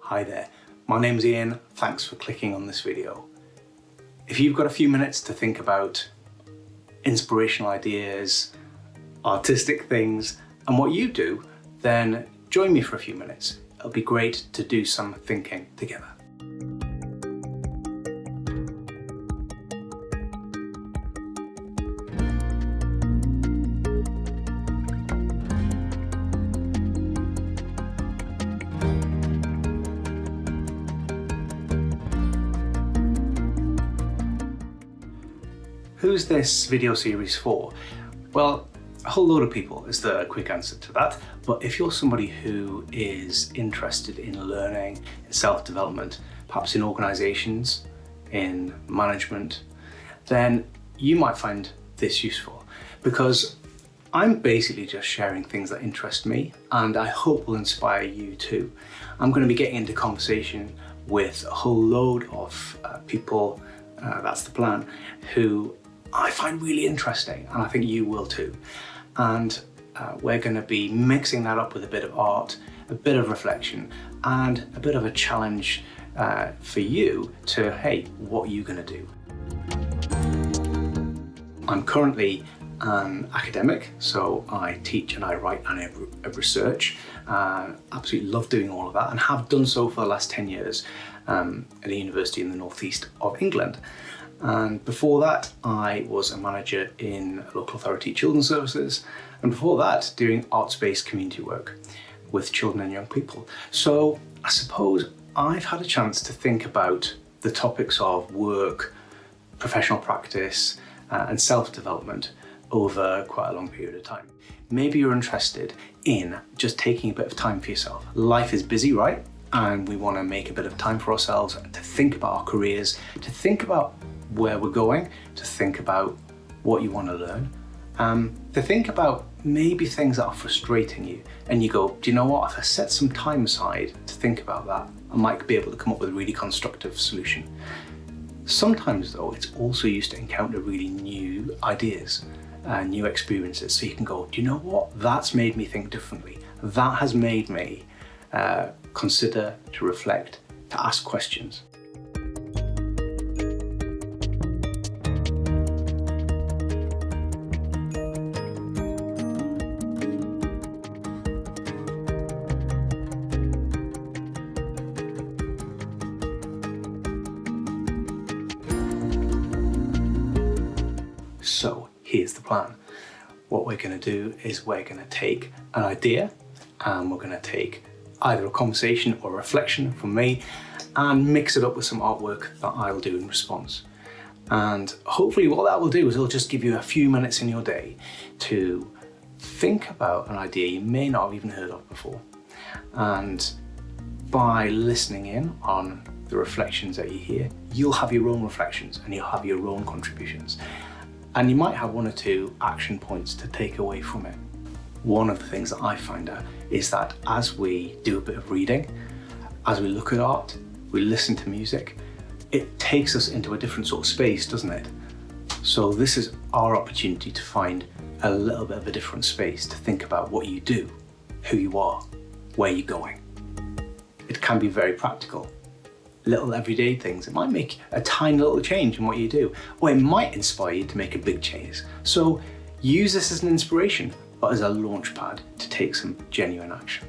Hi there, my name's Ian, thanks for clicking on this video. If you've got a few minutes to think about inspirational ideas, artistic things, and what you do, then join me for a few minutes. It'll be great to do some thinking together. Who's this video series for? Well, a whole load of people is the quick answer to that. But if you're somebody who is interested in learning, in self-development, perhaps in organizations, in management, then you might find this useful, because I'm basically just sharing things that interest me and I hope will inspire you too. I'm going to be getting into conversation with a whole load of people, that's the plan, who I find really interesting, and I think you will too. And we're going to be mixing that up with a bit of art, a bit of reflection, and a bit of a challenge for you to, hey, what are you going to do? I'm currently an academic, so I teach and I write and I research. Absolutely love doing all of that and have done so for the last 10 years at a university in the northeast of England. And before that, I was a manager in local authority children's services, and before that, doing arts-based community work with children and young people. So I suppose I've had a chance to think about the topics of work, professional practice, and self-development over quite a long period of time. Maybe you're interested in just taking a bit of time for yourself. Life is busy, right? And we want to make a bit of time for ourselves to think about our careers, to think about where we're going, to think about what you want to learn, to think about maybe things that are frustrating you, and you go, do you know what, if I set some time aside to think about that, I might be able to come up with a really constructive solution. Sometimes though, it's also used to encounter really new ideas, new experiences, so you can go, do you know what, that's made me think differently. That has made me consider, to reflect, to ask questions. So here's the plan. What we're going to do is we're going to take an idea and we're going to take either a conversation or a reflection from me and mix it up with some artwork that I'll do in response. And hopefully what that will do is it'll just give you a few minutes in your day to think about an idea you may not have even heard of before. And by listening in on the reflections that you hear, you'll have your own reflections and you'll have your own contributions. And you might have one or two action points to take away from it. One of the things that I find out is that as we do a bit of reading, as we look at art, we listen to music, it takes us into a different sort of space, doesn't it? So this is our opportunity to find a little bit of a different space, to think about what you do, who you are, where you're going. It can be very practical. Little everyday things. It might make a tiny little change in what you do, or it might inspire you to make a big change. So use this as an inspiration, but as a launch pad to take some genuine action.